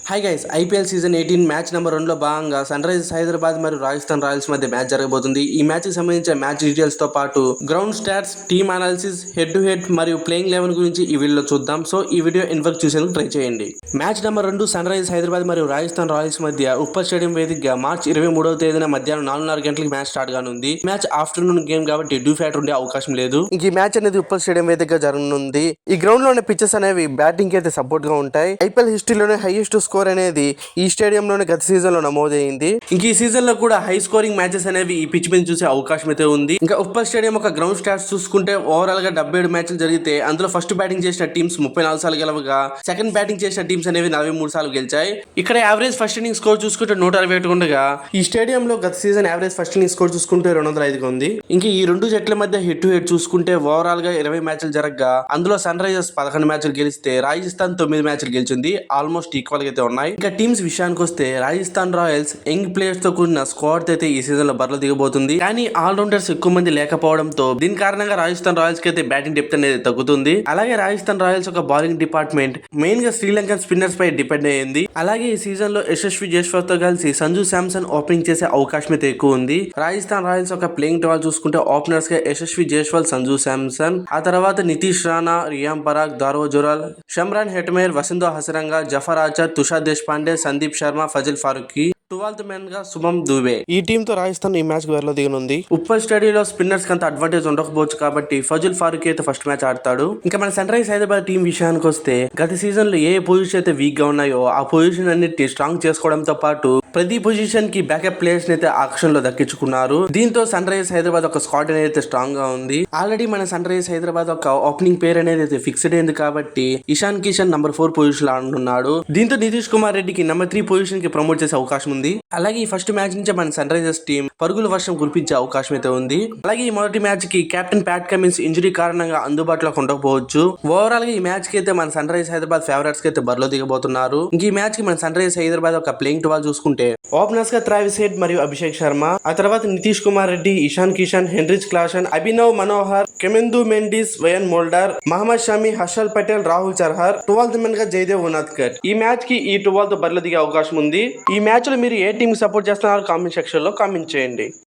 Hi guys, IPL season 18 match number 2లో భాగంగా sun Risers Hyderabad మరియు రాజస్థాన్ రాయల్స్ మధ్య మ్యాచ్ జరగబోతుంది. ఈ మ్యాచ్ కి సంబంధించిన మ్యాచ్ డీటెయిల్స్ తో పాటు ground stats, team analysis, head to head మరియు ప్లేయింగ్ 11 గురించి ఈ వీడియోలో చూద్దాం. సో ఈ వీడియో ఇన్వర్క్ చూసేందుకు ట్రై చేయండి. Match number 2 sun Risers Hyderabad మరియు రాజస్థాన్ రాయల్స్ మధ్య ఉప్పల్ స్టేడియం వేదికగా మార్చి 23వ తేదీన మధ్యాహ్నం 4:30 గంటలకు మ్యాచ్ స్టార్ట్ కానుంది. మ్యాచ్ ఆఫ్టర్నూన్ గేమ్ కాబట్టి డ్యూ ఫ్యాక్టర్ ఉండే అవకాశం లేదు. ఈ మ్యాచ్ అనేది ఉప్పల్ స్టేడియం వేదికగా జరగనుంది. ఈ గ్రౌండ్ లోని పిచెస్ అనేవి బ్యాటింగ్ కి అయితే సపోర్ట్ గా ఉంటాయి. ఐపీఎల్ హిస్టరీలోనే హైయెస్ట్ స్కోర్ అనేది ఈ స్టేడియం లోనే గత సీజన్ లో నమోదైంది. ఇంక ఈ సీజన్ లో కూడా హై స్కోరింగ్ మ్యాచెస్ అనేవి ఈ పిచ్ మీద చూసే అవకాశం అయితే ఉంది. ఇంకా ఉప్పల్ స్టేడియం ఒక గ్రౌండ్ స్టాట్స్ చూసుకుంటే ఓవరాల్ గా 77 మ్యాచ్లు జరిగితే అందులో ఫస్ట్ బ్యాటింగ్ చేసిన టీమ్స్ 34 సార్లు గెలవగా సెకండ్ బ్యాటింగ్ చేసిన టీమ్స్ అనేవి 43 సార్లు గెలిచాయి. ఇక్కడ యావరేజ్ ఫస్ట్ ఇన్నింగ్ స్కోర్ చూసుకుంటే 161 ఉండగా ఈ స్టేడియం లో గత season average first inning score చూసుకుంటే 205 ఉంది. ఇంకా ఈ రెండు జట్ల మధ్య హెడ్ టు హెడ్ చూసుకుంటే ఓవరాల్ గా 20 మ్యాచ్లు జరగగా అందులో సన్ రైజర్స్ 11 మ్యాచ్లు గెలిస్తే రాజస్థాన్ 9 మ్యాచ్లు గెలిచింది. ఆల్మోస్ట్ ఈక్వల్ గా అయితే ఉన్నాయి. ఇంకా టీమ్స్ విషయానికి వస్తే రాజస్థాన్ రాయల్స్ యంగ్ ప్లేయర్స్ తో కూడిన స్క్వాడ్ అయితే ఈ సీజన్ లో బరిలో దిగబోతుంది. కానీ ఆల్ రౌండర్స్ ఎక్కువ మంది లేకపోవడంతో దీని కారణంగా రాజస్థాన్ రాయల్స్ కి అయితే బ్యాటింగ్ డెప్త్ అనేది తగ్గుతుంది. అలాగే రాజస్థాన్ రాయల్స్ ఒక బౌలింగ్ డిపార్ట్మెంట్ మెయిన్ గా శ్రీలంకన్ స్పిన్నర్స్ పై డిపెండ్ అయ్యింది. అలాగే ఈ సీజన్ లో యశస్వి జైస్వాల్ తో కలిసి సంజు శాంసన్ ఓపెనింగ్ చేసే అవకాశం అయితే ఎక్కువ ఉంది. రాజస్థాన్ రాయల్స్ ఒక ప్లేయింగ్ టవల్ చూసుకుంటే ఓపెనర్స్ గా యశస్వి జైస్వాల్, సంజు శాంసన్, ఆ తర్వాత Nitish Rana, Riyan Parag, Dhruv Jurel, Shimron Hetmyer, Wanindu Hasaranga, Jofra Archer, Tushar Deshpande, Sandeep Sharma, Fazalhaq Farooqi, 12th man గా శుభం దుబే. ఈ టీమ్ తో రాజస్థాన్ ఈ మ్యాచ్ బరిలో దిగనుంది. ఉప్పల్ స్టేడియంలో స్పిన్నర్స్ అంత అడ్వాంటేజ్ ఉండకపోవచ్చు కాబట్టి ఫజిల్ ఫారూఖీ అయితే ఫస్ట్ మ్యాచ్ ఆడతాడు. ఇంకా మన సన్ రైజర్స్ హైదరాబాద్ టీం విషయానికి వస్తే గత సీజన్ లో ఏ పొజిషన్ అయితే వీక్ గా ఉన్నాయో ఆ పొజిషన్ అన్నిటి స్ట్రాంగ్ చేసుకోవడంతో పాటు ప్రతి పొజిషన్ కి బ్యాకప్ ప్లేయర్స్ అయితే ఆక్షన్ లో దక్కించుకున్నారు. దీంతో సన్ రైజర్స్ హైదరాబాద్ ఒక స్క్వాడ్ అనేది స్ట్రాంగ్ గా ఉంది. ఆల్రెడీ మన సన్ రైజర్స్ హైదరాబాద్ ఒక ఓపెనింగ్ పేరు అనేది ఫిక్స్డ్ అయింది కాబట్టి ఇషాన్ కిషన్ నంబర్ 4 పొజిషన్ లో ఆడుతున్నాడు. దీంతో నితీష్ కుమార్ రెడ్డికి నంబర్ 3 పొజిషన్ కి ప్రమోట్ చేసే అవకాశం ఉంది. అలాగే ఈ ఫస్ట్ మ్యాచ్ నుంచి మన సన్ రైజర్స్ టీం పరుగుల వర్షం కురిపించే అవకాశం అయితే ఉంది. అలాగే ఈ మొదటి మ్యాచ్ కి కెప్టెన్ ప్యాట్ కమిన్స్ ఇంజరీ కారణంగా అందుబాటులో ఉండకపోవచ్చు. ఓవరాల్ గా ఈ మ్యాచ్ కి అయితే మన సన్ రైజర్స్ హైదరాబాద్ ఫేవరెట్స్ కి అయితే బరిలో దిగబోతున్నారు. ఇంక ఈ మ్యాచ్ కి మన సన్ రైజర్స్ హైదరాబాద్ ఒక ప్లేయింగ్ టవల్ చూసుకుంటే ఓపెనర్స్ గా ట్రావిస్ హెడ్ మరియు అభిషేక్ శర్మ, ఆ తర్వాత Nitish Kumar Reddy, Ishan Kishan, Heinrich Klaasen, Abhinav Manohar, Kamindu Mendis, Wiaan Mulder, Mohammed Shami, Harshal Patel, Rahul Chahar, 12th man గా జయదేవ్ ఉనాద్కర్. ఈ మ్యాచ్ కి ఈ 12 తో బరిలో దిగే అవకాశం ఉంది. ఈ మ్యాచ్ లో మీరు ఏ టీమ్ సపోర్ట్ చేస్తున్నారు కామెంట్ సెక్షన్ లో కామెంట్ చేయండి.